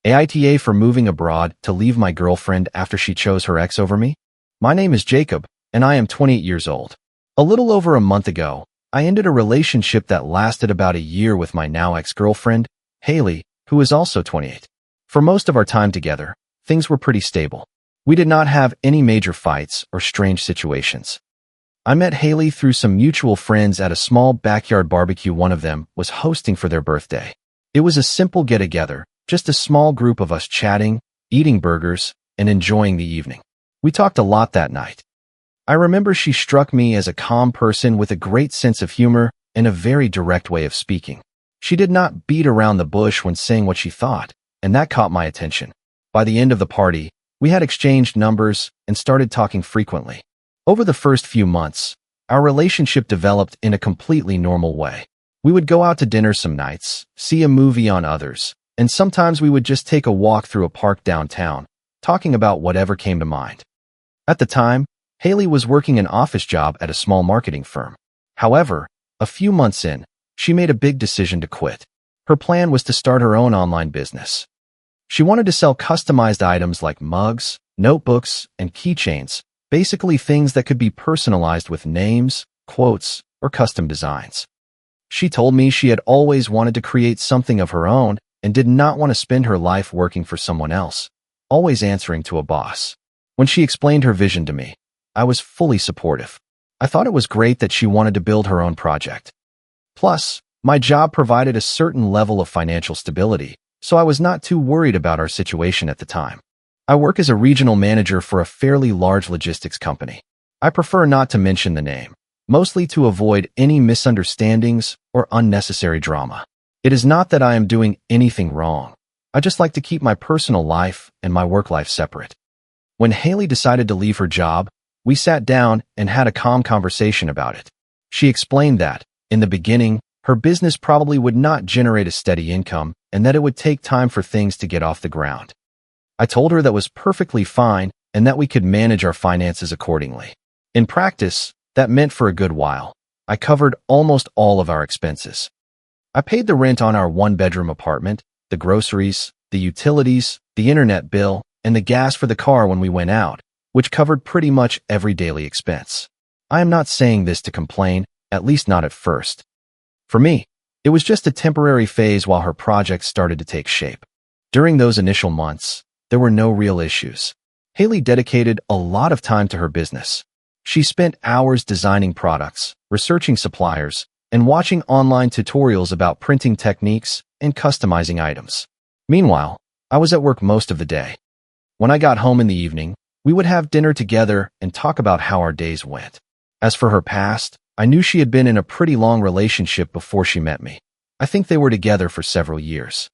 AITA for moving abroad to leave my girlfriend after she chose her ex over me? My name is Jacob, and I am 28 years old. A little over a month ago, I ended a relationship that lasted about a year with my now ex-girlfriend, Haley, who is also 28. For most of our time together, things were pretty stable. We did not have any major fights or strange situations. I met Haley through some mutual friends at a small backyard barbecue one of them was hosting for their birthday. It was a simple get-together, just a small group of us chatting, eating burgers, and enjoying the evening. We talked a lot that night. I remember she struck me as a calm person with a great sense of humor and a very direct way of speaking. She did not beat around the bush when saying what she thought, and that caught my attention. By the end of the party, we had exchanged numbers and started talking frequently. Over the first few months, our relationship developed in a completely normal way. We would go out to dinner some nights, see a movie on others, and sometimes we would just take a walk through a park downtown, talking about whatever came to mind. At the time, Haley was working an office job at a small marketing firm. However, a few months in, she made a big decision to quit. Her plan was to start her own online business. She wanted to sell customized items like mugs, notebooks, and keychains, basically things that could be personalized with names, quotes, or custom designs. She told me she had always wanted to create something of her own and did not want to spend her life working for someone else, always answering to a boss. When she explained her vision to me, I was fully supportive. I thought it was great that she wanted to build her own project. Plus, my job provided a certain level of financial stability, so I was not too worried about our situation at the time. I work as a regional manager for a fairly large logistics company. I prefer not to mention the name, mostly to avoid any misunderstandings or unnecessary drama. It is not that I am doing anything wrong. I just like to keep my personal life and my work life separate. When Haley decided to leave her job, we sat down and had a calm conversation about it. She explained that, in the beginning, her business probably would not generate a steady income and that it would take time for things to get off the ground. I told her that was perfectly fine and that we could manage our finances accordingly. In practice, that meant for a good while, I covered almost all of our expenses. I paid the rent on our one-bedroom apartment, the groceries, the utilities, the internet bill, and the gas for the car when we went out, which covered pretty much every daily expense. I am not saying this to complain, at least not at first. For me, it was just a temporary phase while her project started to take shape. During those initial months, there were no real issues. Haley dedicated a lot of time to her business. She spent hours designing products, researching suppliers, and watching online tutorials about printing techniques and customizing items. Meanwhile, I was at work most of the day. When I got home in the evening, we would have dinner together and talk about how our days went. As for her past, I knew she had been in a pretty long relationship before she met me. I think they were together for several years.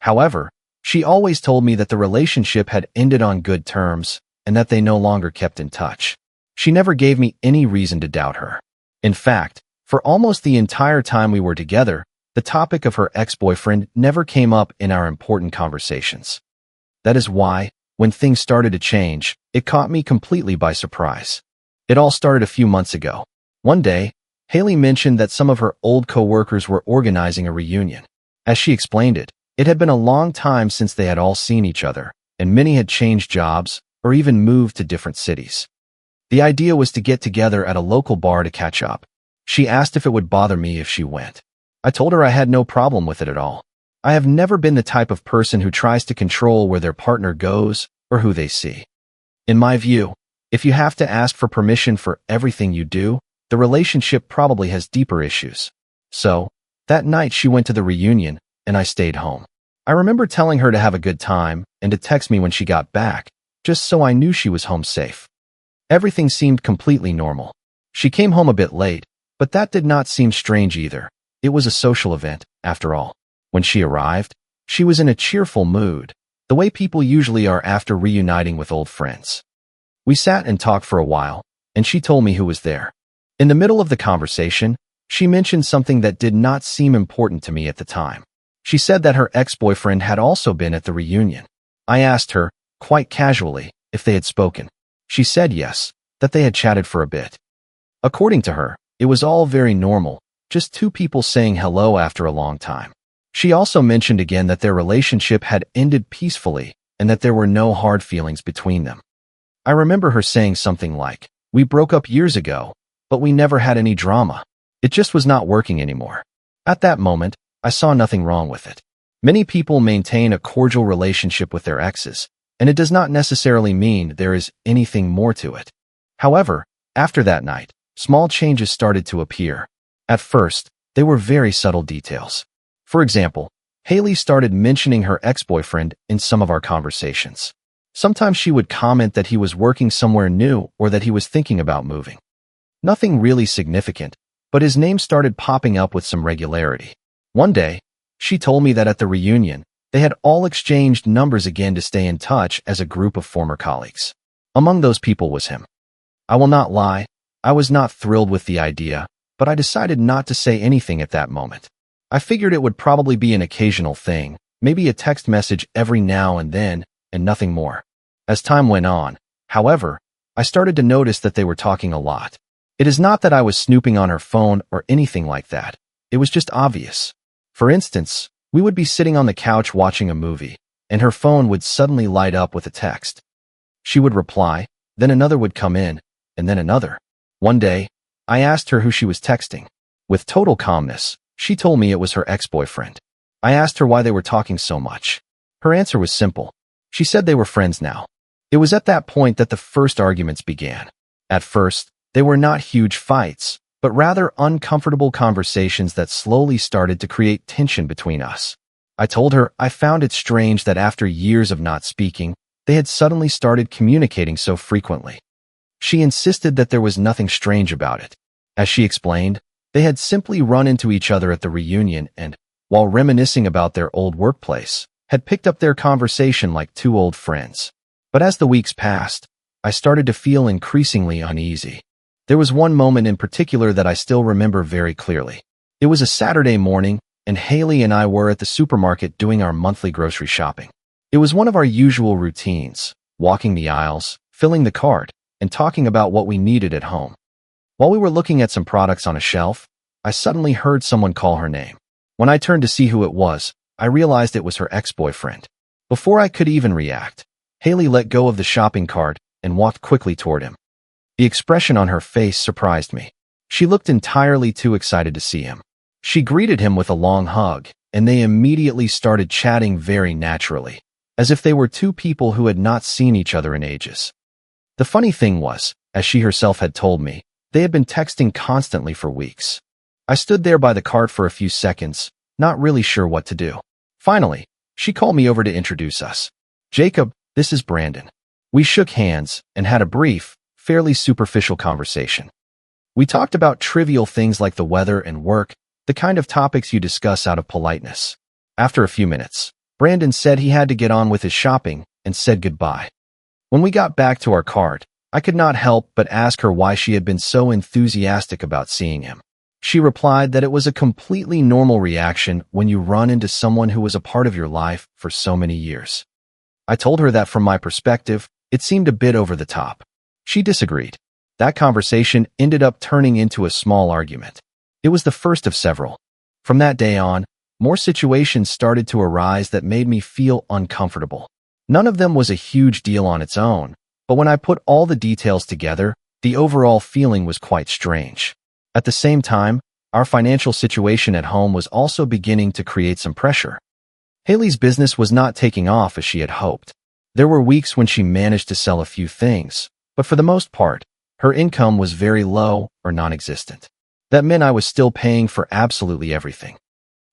However, she always told me that the relationship had ended on good terms and that they no longer kept in touch. She never gave me any reason to doubt her. In fact, for almost the entire time we were together, the topic of her ex-boyfriend never came up in our important conversations. That is why, when things started to change, it caught me completely by surprise. It all started a few months ago. One day, Haley mentioned that some of her old co-workers were organizing a reunion. As she explained it, it had been a long time since they had all seen each other, and many had changed jobs or even moved to different cities. The idea was to get together at a local bar to catch up. She asked if it would bother me if she went. I told her I had no problem with it at all. I have never been the type of person who tries to control where their partner goes or who they see. In my view, if you have to ask for permission for everything you do, the relationship probably has deeper issues. So, that night she went to the reunion, and I stayed home. I remember telling her to have a good time and to text me when she got back, just so I knew she was home safe. Everything seemed completely normal. She came home a bit late, but that did not seem strange either. It was a social event, after all. When she arrived, she was in a cheerful mood, the way people usually are after reuniting with old friends. We sat and talked for a while, and she told me who was there. In the middle of the conversation, she mentioned something that did not seem important to me at the time. She said that her ex-boyfriend had also been at the reunion. I asked her, quite casually, if they had spoken. She said yes, that they had chatted for a bit. According to her, it was all very normal, just two people saying hello after a long time. She also mentioned again that their relationship had ended peacefully and that there were no hard feelings between them. I remember her saying something like, "We broke up years ago, but we never had any drama. It just was not working anymore." At that moment, I saw nothing wrong with it. Many people maintain a cordial relationship with their exes, and it does not necessarily mean there is anything more to it. However, after that night, small changes started to appear. At first, they were very subtle details. For example, Haley started mentioning her ex-boyfriend in some of our conversations. Sometimes she would comment that he was working somewhere new or that he was thinking about moving. Nothing really significant, but his name started popping up with some regularity. One day, she told me that at the reunion, they had all exchanged numbers again to stay in touch as a group of former colleagues. Among those people was him. I will not lie, I was not thrilled with the idea, but I decided not to say anything at that moment. I figured it would probably be an occasional thing, maybe a text message every now and then, and nothing more. As time went on, however, I started to notice that they were talking a lot. It is not that I was snooping on her phone or anything like that. It was just obvious. For instance, we would be sitting on the couch watching a movie, and her phone would suddenly light up with a text. She would reply, then another would come in, and then another. One day, I asked her who she was texting. With total calmness, she told me it was her ex-boyfriend. I asked her why they were talking so much. Her answer was simple. She said they were friends now. It was at that point that the first arguments began. At first, they were not huge fights, but rather uncomfortable conversations that slowly started to create tension between us. I told her I found it strange that after years of not speaking, they had suddenly started communicating so frequently. She insisted that there was nothing strange about it. As she explained, they had simply run into each other at the reunion and, while reminiscing about their old workplace, had picked up their conversation like two old friends. But as the weeks passed, I started to feel increasingly uneasy. There was one moment in particular that I still remember very clearly. It was a Saturday morning, and Haley and I were at the supermarket doing our monthly grocery shopping. It was one of our usual routines, walking the aisles, filling the cart, and talking about what we needed at home. While we were looking at some products on a shelf, I suddenly heard someone call her name. When I turned to see who it was, I realized it was her ex-boyfriend. Before I could even react, Haley let go of the shopping cart and walked quickly toward him. The expression on her face surprised me. She looked entirely too excited to see him. She greeted him with a long hug, and they immediately started chatting very naturally, as if they were two people who had not seen each other in ages. The funny thing was, as she herself had told me, they had been texting constantly for weeks. I stood there by the cart for a few seconds, not really sure what to do. Finally, she called me over to introduce us. "Jacob, this is Brandon." We shook hands and had a brief, fairly superficial conversation. We talked about trivial things like the weather and work, the kind of topics you discuss out of politeness. After a few minutes, Brandon said he had to get on with his shopping and said goodbye. When we got back to our cart, I could not help but ask her why she had been so enthusiastic about seeing him. She replied that it was a completely normal reaction when you run into someone who was a part of your life for so many years. I told her that from my perspective, it seemed a bit over the top. She disagreed. That conversation ended up turning into a small argument. It was the first of several. From that day on, more situations started to arise that made me feel uncomfortable. None of them was a huge deal on its own, but when I put all the details together, the overall feeling was quite strange. At the same time, our financial situation at home was also beginning to create some pressure. Haley's business was not taking off as she had hoped. There were weeks when she managed to sell a few things, but for the most part, her income was very low or non-existent. That meant I was still paying for absolutely everything.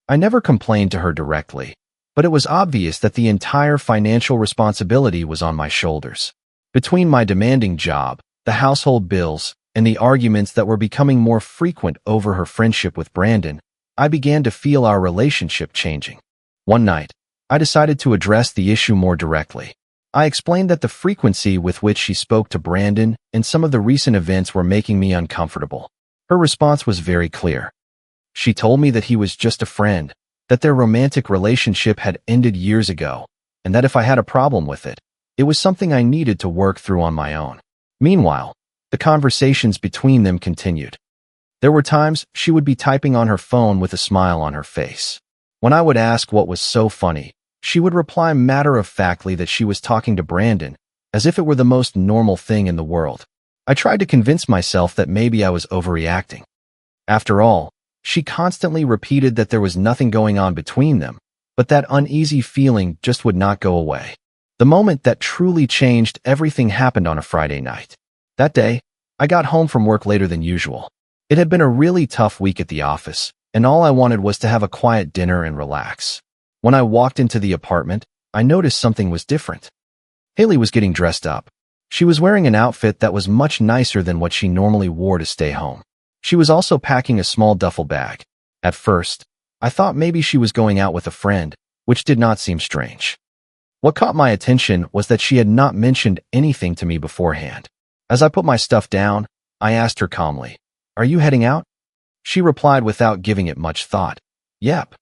I never complained to her directly, but it was obvious that the entire financial responsibility was on my shoulders. Between my demanding job, the household bills, and the arguments that were becoming more frequent over her friendship with Brandon, I began to feel our relationship changing. One night, I decided to address the issue more directly. I explained that the frequency with which she spoke to Brandon and some of the recent events were making me uncomfortable. Her response was very clear. She told me that he was just a friend, that their romantic relationship had ended years ago, and that if I had a problem with it, it was something I needed to work through on my own. Meanwhile, the conversations between them continued. There were times she would be typing on her phone with a smile on her face. When I would ask what was so funny, she would reply matter-of-factly that she was talking to Brandon, as if it were the most normal thing in the world. I tried to convince myself that maybe I was overreacting. After all, she constantly repeated that there was nothing going on between them, but that uneasy feeling just would not go away. The moment that truly changed everything happened on a Friday night. That day, I got home from work later than usual. It had been a really tough week at the office, and all I wanted was to have a quiet dinner and relax. When I walked into the apartment, I noticed something was different. Haley was getting dressed up. She was wearing an outfit that was much nicer than what she normally wore to stay home. She was also packing a small duffel bag. At first, I thought maybe she was going out with a friend, which did not seem strange. What caught my attention was that she had not mentioned anything to me beforehand. As I put my stuff down, I asked her calmly, "Are you heading out?" She replied without giving it much thought, "Yep."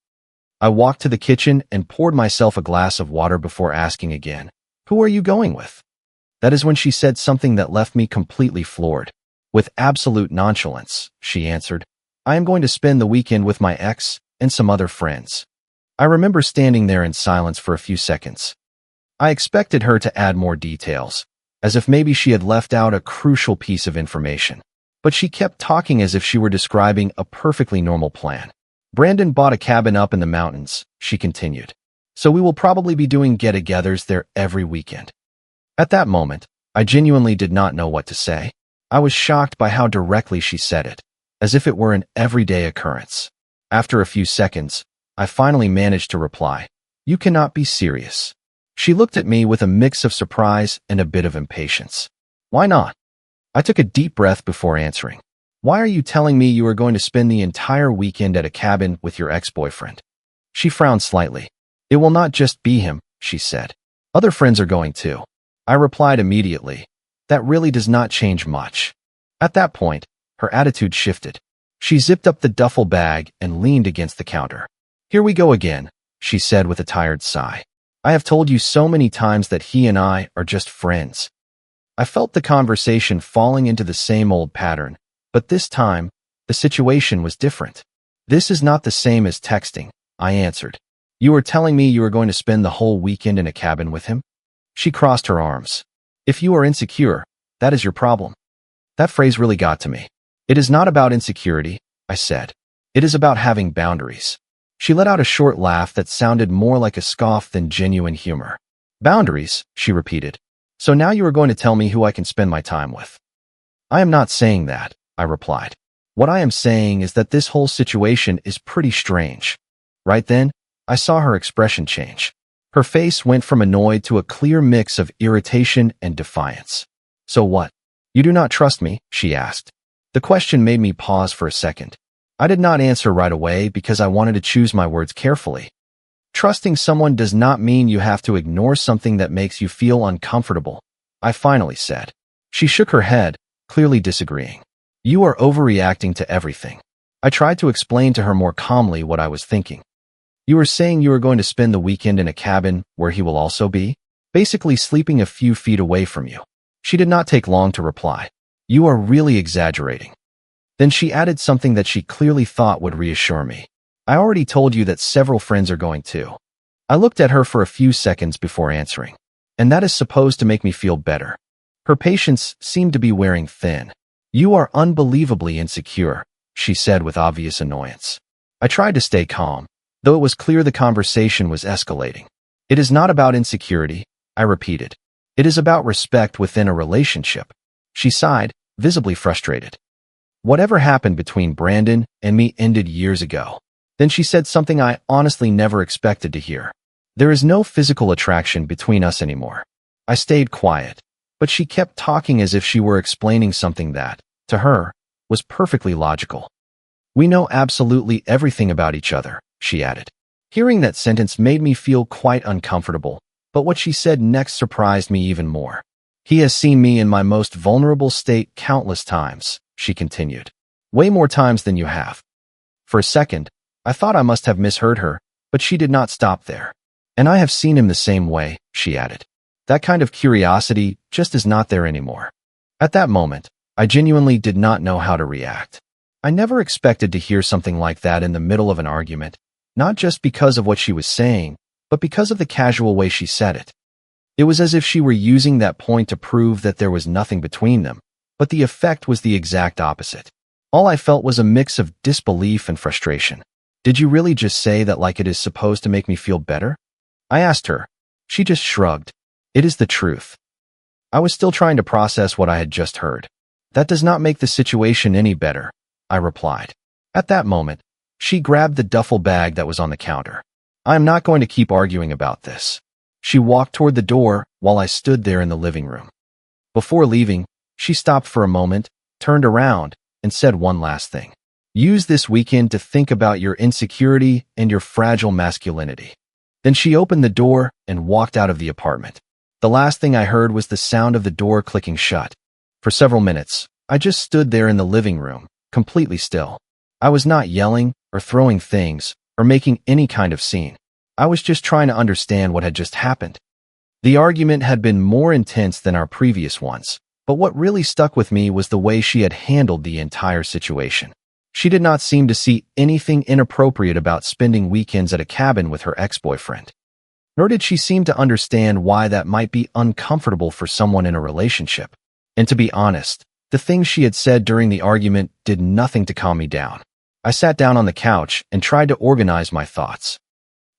I walked to the kitchen and poured myself a glass of water before asking again, "Who are you going with?" That is when she said something that left me completely floored. With absolute nonchalance, she answered, "I am going to spend the weekend with my ex and some other friends." I remember standing there in silence for a few seconds. I expected her to add more details, as if maybe she had left out a crucial piece of information. But she kept talking as if she were describing a perfectly normal plan. "Brandon bought a cabin up in the mountains," she continued. "So we will probably be doing get-togethers there every weekend." At that moment, I genuinely did not know what to say. I was shocked by how directly she said it, as if it were an everyday occurrence. After a few seconds, I finally managed to reply, "You cannot be serious." She looked at me with a mix of surprise and a bit of impatience. "Why not?" I took a deep breath before answering. "Why are you telling me you are going to spend the entire weekend at a cabin with your ex-boyfriend?" She frowned slightly. "It will not just be him," she said. "Other friends are going too." I replied immediately, "That really does not change much." At that point, her attitude shifted. She zipped up the duffel bag and leaned against the counter. "Here we go again," she said with a tired sigh. "I have told you so many times that he and I are just friends." I felt the conversation falling into the same old pattern, but this time, the situation was different. "This is not the same as texting," I answered. "You are telling me you are going to spend the whole weekend in a cabin with him?" She crossed her arms. "If you are insecure, that is your problem." That phrase really got to me. "It is not about insecurity," I said. "It is about having boundaries." She let out a short laugh that sounded more like a scoff than genuine humor. "Boundaries," she repeated. "So now you are going to tell me who I can spend my time with." "I am not saying that," I replied. "What I am saying is that this whole situation is pretty strange." Right then, I saw her expression change. Her face went from annoyed to a clear mix of irritation and defiance. "So what? You do not trust me?" she asked. The question made me pause for a second. I did not answer right away because I wanted to choose my words carefully. Trusting someone does not mean you have to ignore something that makes you feel uncomfortable, I finally said. She shook her head, clearly disagreeing. "You are overreacting to everything." I tried to explain to her more calmly what I was thinking. "You are saying you are going to spend the weekend in a cabin where he will also be, basically sleeping a few feet away from you." She did not take long to reply. "You are really exaggerating." Then she added something that she clearly thought would reassure me. "I already told you that several friends are going too." I looked at her for a few seconds before answering. "And that is supposed to make me feel better." Her patience seemed to be wearing thin. "You are unbelievably insecure," she said with obvious annoyance. I tried to stay calm, though it was clear the conversation was escalating. "It is not about insecurity," I repeated. "It is about respect within a relationship." She sighed, visibly frustrated. "Whatever happened between Brandon and me ended years ago." Then she said something I honestly never expected to hear. "There is no physical attraction between us anymore." I stayed quiet, but she kept talking as if she were explaining something that, to her, was perfectly logical. "We know absolutely everything about each other," she added. Hearing that sentence made me feel quite uncomfortable, but what she said next surprised me even more. "He has seen me in my most vulnerable state countless times," she continued. "Way more times than you have." For a second, I thought I must have misheard her, but she did not stop there. "And I have seen him the same way," she added. That kind of curiosity just is not there anymore. At that moment, I genuinely did not know how to react. I never expected to hear something like that in the middle of an argument, not just because of what she was saying, but because of the casual way she said it. It was as if she were using that point to prove that there was nothing between them, but the effect was the exact opposite. All I felt was a mix of disbelief and frustration. "Did you really just say that like it is supposed to make me feel better?" I asked her. She just shrugged. "It is the truth." I was still trying to process what I had just heard. "That does not make the situation any better," I replied. At that moment, she grabbed the duffel bag that was on the counter. "I am not going to keep arguing about this." She walked toward the door while I stood there in the living room. Before leaving, she stopped for a moment, turned around, and said one last thing. "Use this weekend to think about your insecurity and your fragile masculinity." Then she opened the door and walked out of the apartment. The last thing I heard was the sound of the door clicking shut. For several minutes, I just stood there in the living room, completely still. I was not yelling or throwing things or making any kind of scene. I was just trying to understand what had just happened. The argument had been more intense than our previous ones, but what really stuck with me was the way she had handled the entire situation. She did not seem to see anything inappropriate about spending weekends at a cabin with her ex-boyfriend. Nor did she seem to understand why that might be uncomfortable for someone in a relationship. And to be honest, the things she had said during the argument did nothing to calm me down. I sat down on the couch and tried to organize my thoughts.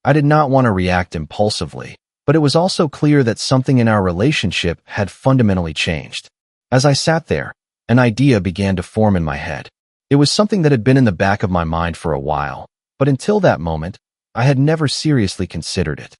I did not want to react impulsively, but it was also clear that something in our relationship had fundamentally changed. As I sat there, an idea began to form in my head. It was something that had been in the back of my mind for a while, but until that moment, I had never seriously considered it.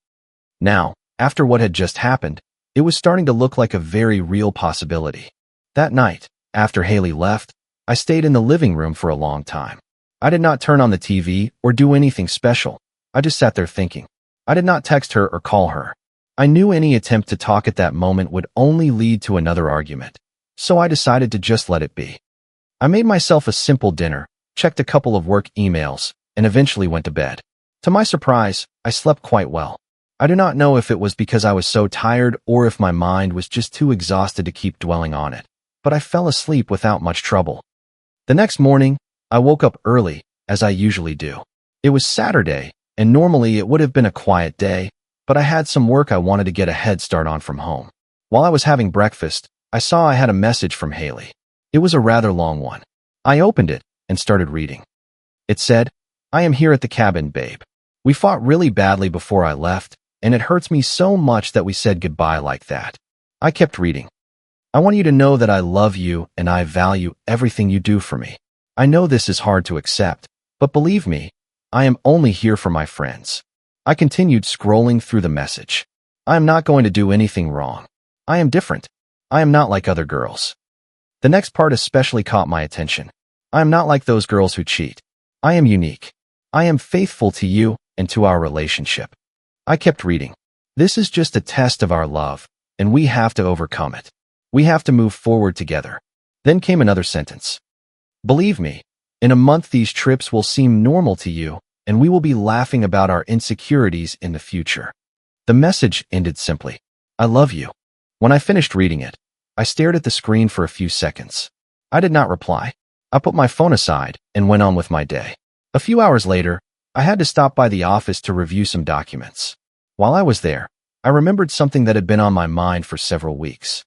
Now, after what had just happened, it was starting to look like a very real possibility. That night, after Haley left, I stayed in the living room for a long time. I did not turn on the TV or do anything special. I just sat there thinking. I did not text her or call her. I knew any attempt to talk at that moment would only lead to another argument, so I decided to just let it be. I made myself a simple dinner, checked a couple of work emails, and eventually went to bed. To my surprise, I slept quite well. I do not know if it was because I was so tired or if my mind was just too exhausted to keep dwelling on it, but I fell asleep without much trouble. The next morning, I woke up early, as I usually do. It was Saturday, and normally it would have been a quiet day, but I had some work I wanted to get a head start on from home. While I was having breakfast, I saw I had a message from Haley. It was a rather long one. I opened it and started reading. It said, "I am here at the cabin, babe. We fought really badly before I left, and it hurts me so much that we said goodbye like that." I kept reading. "I want you to know that I love you and I value everything you do for me. I know this is hard to accept, but believe me, I am only here for my friends." I continued scrolling through the message. "I am not going to do anything wrong. I am different. I am not like other girls." The next part especially caught my attention. "I am not like those girls who cheat. I am unique. I am faithful to you and to our relationship." I kept reading. "This is just a test of our love, and we have to overcome it. We have to move forward together." Then came another sentence. "Believe me, in a month these trips will seem normal to you, and we will be laughing about our insecurities in the future." The message ended simply, "I love you." When I finished reading it, I stared at the screen for a few seconds. I did not reply. I put my phone aside and went on with my day. A few hours later, I had to stop by the office to review some documents. While I was there, I remembered something that had been on my mind for several weeks.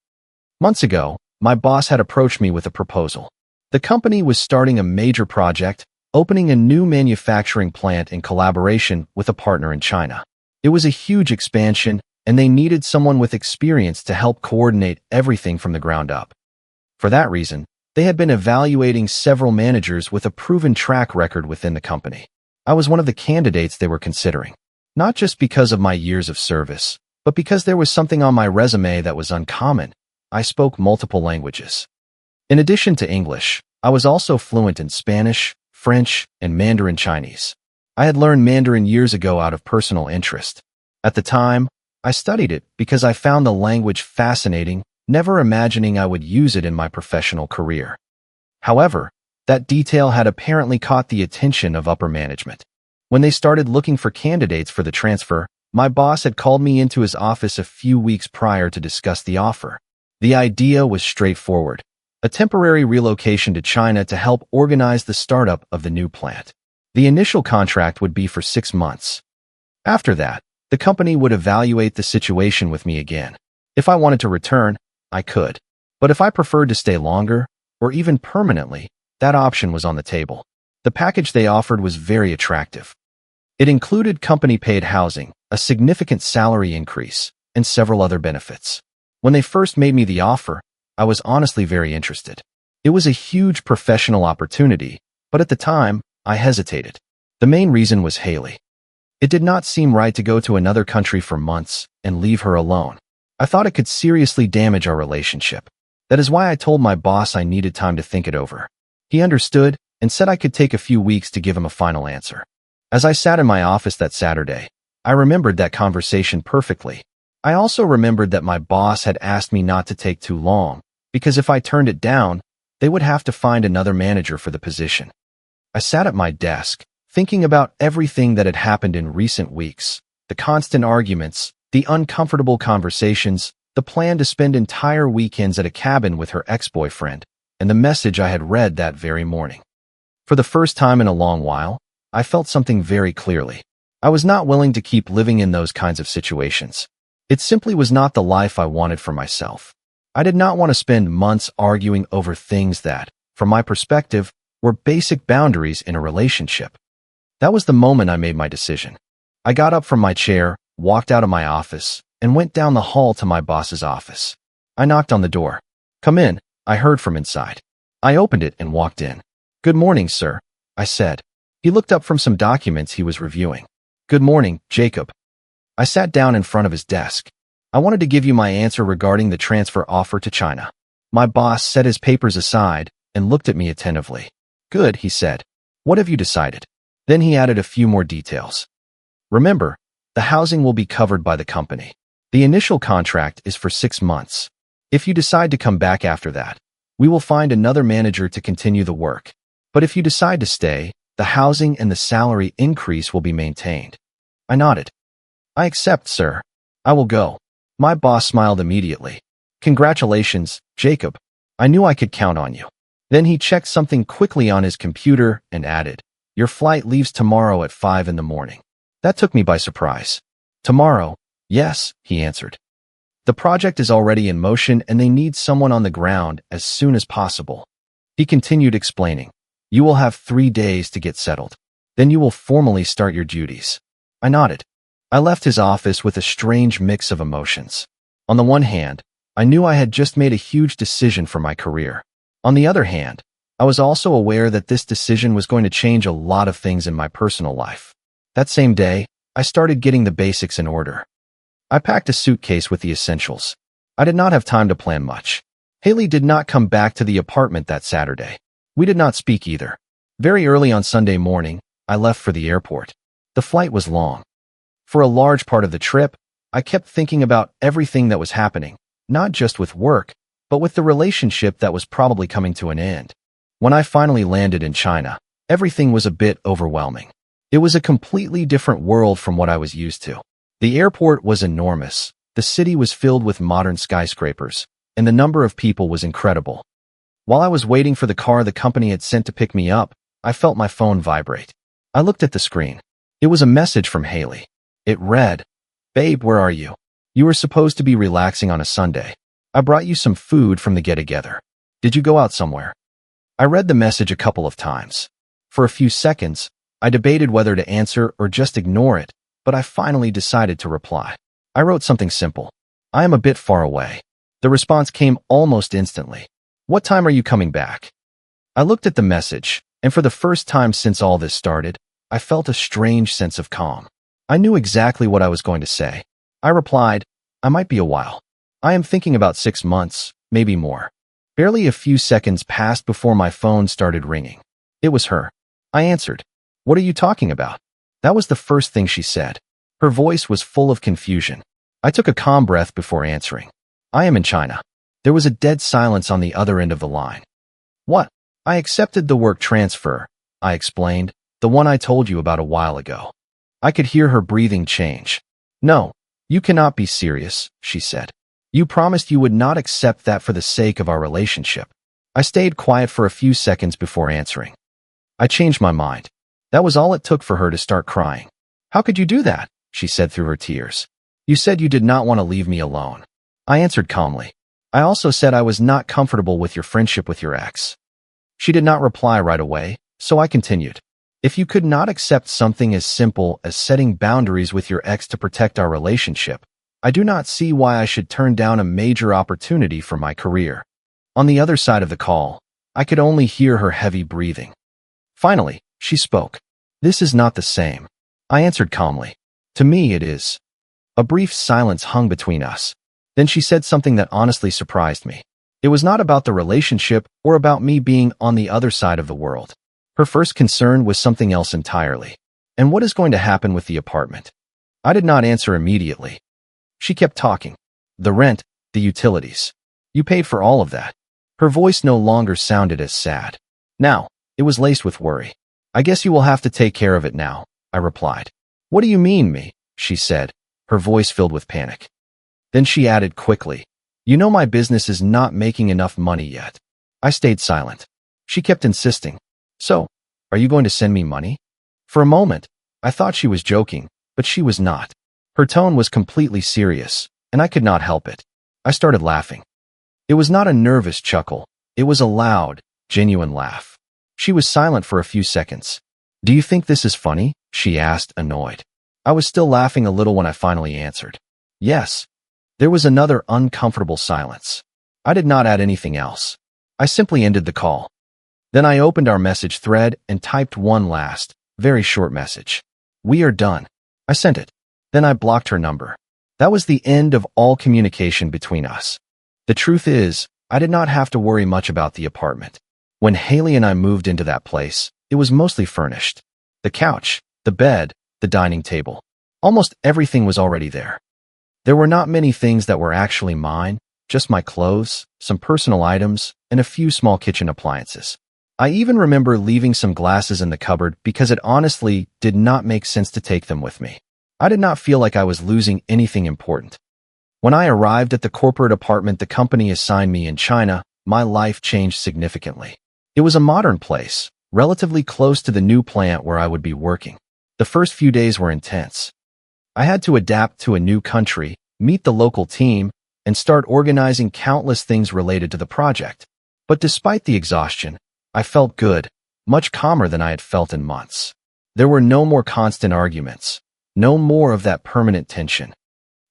Months ago, my boss had approached me with a proposal. The company was starting a major project, opening a new manufacturing plant in collaboration with a partner in China. It was a huge expansion, and they needed someone with experience to help coordinate everything from the ground up. For that reason, they had been evaluating several managers with a proven track record within the company. I was one of the candidates they were considering, not just because of my years of service, but because there was something on my resume that was uncommon. I spoke multiple languages. In addition to English, I was also fluent in Spanish, French, and Mandarin Chinese. I had learned Mandarin years ago out of personal interest. At the time, I studied it because I found the language fascinating, never imagining I would use it in my professional career. However, that detail had apparently caught the attention of upper management. When they started looking for candidates for the transfer, my boss had called me into his office a few weeks prior to discuss the offer. The idea was straightforward: a temporary relocation to China to help organize the startup of the new plant. The initial contract would be for 6 months. After that, the company would evaluate the situation with me again. If I wanted to return, I could. But if I preferred to stay longer, or even permanently, that option was on the table. The package they offered was very attractive. It included company-paid housing, a significant salary increase, and several other benefits. When they first made me the offer, I was honestly very interested. It was a huge professional opportunity, but at the time, I hesitated. The main reason was Haley. It did not seem right to go to another country for months and leave her alone. I thought it could seriously damage our relationship. That is why I told my boss I needed time to think it over. He understood and said I could take a few weeks to give him a final answer. As I sat in my office that Saturday, I remembered that conversation perfectly. I also remembered that my boss had asked me not to take too long, because if I turned it down, they would have to find another manager for the position. I sat at my desk, thinking about everything that had happened in recent weeks, the constant arguments, the uncomfortable conversations, the plan to spend entire weekends at a cabin with her ex-boyfriend, and the message I had read that very morning. For the first time in a long while, I felt something very clearly. I was not willing to keep living in those kinds of situations. It simply was not the life I wanted for myself. I did not want to spend months arguing over things that, from my perspective, were basic boundaries in a relationship. That was the moment I made my decision. I got up from my chair, walked out of my office, and went down the hall to my boss's office. I knocked on the door. "Come in," I heard from inside. I opened it and walked in. "Good morning, sir," I said. He looked up from some documents he was reviewing. "Good morning, Jacob." I sat down in front of his desk. "I wanted to give you my answer regarding the transfer offer to China." My boss set his papers aside and looked at me attentively. "Good," he said. "What have you decided?" Then he added a few more details. "Remember, the housing will be covered by the company. The initial contract is for 6 months. If you decide to come back after that, we will find another manager to continue the work. But if you decide to stay, the housing and the salary increase will be maintained." I nodded. "I accept, sir. I will go." My boss smiled immediately. "Congratulations, Jacob. I knew I could count on you." Then he checked something quickly on his computer and added, "Your flight leaves tomorrow at 5 in the morning." That took me by surprise. "Tomorrow?" "Yes," he answered. "The project is already in motion and they need someone on the ground as soon as possible." He continued explaining, "You will have 3 days to get settled. Then you will formally start your duties." I nodded. I left his office with a strange mix of emotions. On the one hand, I knew I had just made a huge decision for my career. On the other hand, I was also aware that this decision was going to change a lot of things in my personal life. That same day, I started getting the basics in order. I packed a suitcase with the essentials. I did not have time to plan much. Haley did not come back to the apartment that Saturday. We did not speak either. Very early on Sunday morning, I left for the airport. The flight was long. For a large part of the trip, I kept thinking about everything that was happening, not just with work, but with the relationship that was probably coming to an end. When I finally landed in China, everything was a bit overwhelming. It was a completely different world from what I was used to. The airport was enormous, the city was filled with modern skyscrapers, and the number of people was incredible. While I was waiting for the car the company had sent to pick me up, I felt my phone vibrate. I looked at the screen. It was a message from Haley. It read, "Babe, where are you? You were supposed to be relaxing on a Sunday. I brought you some food from the get-together. Did you go out somewhere?" I read the message a couple of times. For a few seconds, I debated whether to answer or just ignore it, but I finally decided to reply. I wrote something simple. "I am a bit far away." The response came almost instantly. "What time are you coming back?" I looked at the message, and for the first time since all this started, I felt a strange sense of calm. I knew exactly what I was going to say. I replied, "I might be a while. I am thinking about 6 months, maybe more." Barely a few seconds passed before my phone started ringing. It was her. I answered. "What are you talking about?" That was the first thing she said. Her voice was full of confusion. I took a calm breath before answering. "I am in China." There was a dead silence on the other end of the line. "What?" "I accepted the work transfer," I explained, "the one I told you about a while ago." I could hear her breathing change. "No, you cannot be serious," she said. "You promised you would not accept that for the sake of our relationship." I stayed quiet for a few seconds before answering. "I changed my mind." That was all it took for her to start crying. "How could you do that?" she said through her tears. "You said you did not want to leave me alone." I answered calmly. "I also said I was not comfortable with your friendship with your ex." She did not reply right away, so I continued. "If you could not accept something as simple as setting boundaries with your ex to protect our relationship, I do not see why I should turn down a major opportunity for my career." On the other side of the call, I could only hear her heavy breathing. Finally, she spoke. "This is not the same," I answered calmly. "To me, it is." A brief silence hung between us. Then she said something that honestly surprised me. It was not about the relationship or about me being on the other side of the world. Her first concern was something else entirely. "And what is going to happen with the apartment?" I did not answer immediately. She kept talking. "The rent, the utilities. You paid for all of that." Her voice no longer sounded as sad. Now, it was laced with worry. "I guess you will have to take care of it now," I replied. "What do you mean, me?" she said, her voice filled with panic. Then she added quickly, "You know my business is not making enough money yet." I stayed silent. She kept insisting. "So, are you going to send me money?" For a moment, I thought she was joking, but she was not. Her tone was completely serious, and I could not help it. I started laughing. It was not a nervous chuckle. It was a loud, genuine laugh. She was silent for a few seconds. "Do you think this is funny?" she asked, annoyed. I was still laughing a little when I finally answered. "Yes." There was another uncomfortable silence. I did not add anything else. I simply ended the call. Then I opened our message thread and typed one last, very short message. "We are done." I sent it. Then I blocked her number. That was the end of all communication between us. The truth is, I did not have to worry much about the apartment. When Haley and I moved into that place, it was mostly furnished. The couch, the bed, the dining table. Almost everything was already there. There were not many things that were actually mine, just my clothes, some personal items, and a few small kitchen appliances. I even remember leaving some glasses in the cupboard because it honestly did not make sense to take them with me. I did not feel like I was losing anything important. When I arrived at the corporate apartment the company assigned me in China, my life changed significantly. It was a modern place, relatively close to the new plant where I would be working. The first few days were intense. I had to adapt to a new country, meet the local team, and start organizing countless things related to the project. But despite the exhaustion, I felt good, much calmer than I had felt in months. There were no more constant arguments, no more of that permanent tension.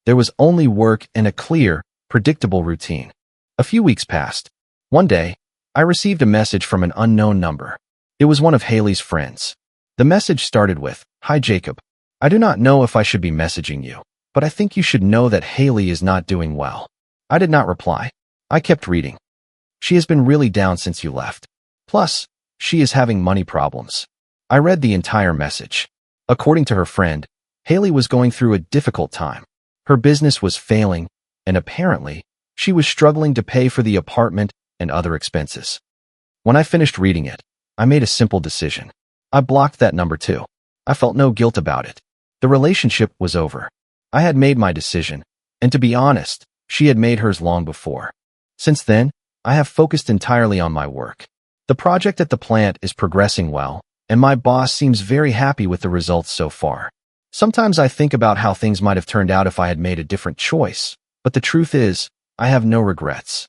There was only work and a clear, predictable routine. A few weeks passed. One day, I received a message from an unknown number. It was one of Haley's friends. The message started with, "Hi Jacob. I do not know if I should be messaging you, but I think you should know that Haley is not doing well." I did not reply. I kept reading. "She has been really down since you left. Plus, she is having money problems." I read the entire message. According to her friend, Haley was going through a difficult time. Her business was failing, and apparently, she was struggling to pay for the apartment and other expenses. When I finished reading it, I made a simple decision. I blocked that number too. I felt no guilt about it. The relationship was over. I had made my decision, and to be honest, she had made hers long before. Since then, I have focused entirely on my work. The project at the plant is progressing well, and my boss seems very happy with the results so far. Sometimes I think about how things might have turned out if I had made a different choice, but the truth is, I have no regrets.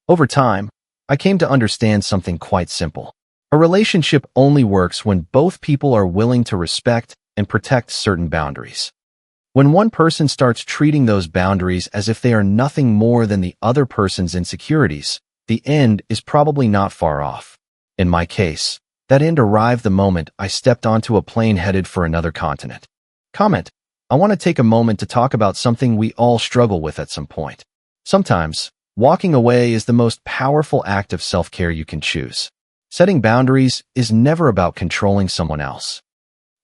Over time, I came to understand something quite simple. A relationship only works when both people are willing to respect and protect certain boundaries. When one person starts treating those boundaries as if they are nothing more than the other person's insecurities, the end is probably not far off. In my case, that end arrived the moment I stepped onto a plane headed for another continent. Comment. I want to take a moment to talk about something we all struggle with at some point. Sometimes, walking away is the most powerful act of self-care you can choose. Setting boundaries is never about controlling someone else.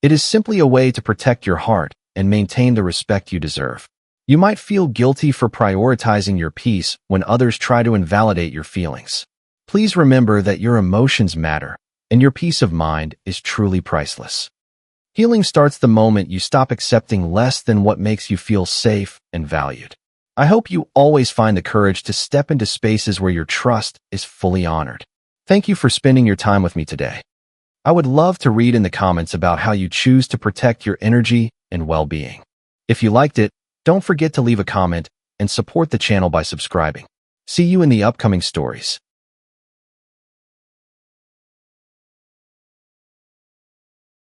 It is simply a way to protect your heart and maintain the respect you deserve. You might feel guilty for prioritizing your peace when others try to invalidate your feelings. Please remember that your emotions matter, and your peace of mind is truly priceless. Healing starts the moment you stop accepting less than what makes you feel safe and valued. I hope you always find the courage to step into spaces where your trust is fully honored. Thank you for spending your time with me today. I would love to read in the comments about how you choose to protect your energy and well-being. If you liked it, don't forget to leave a comment and support the channel by subscribing. See you in the upcoming stories.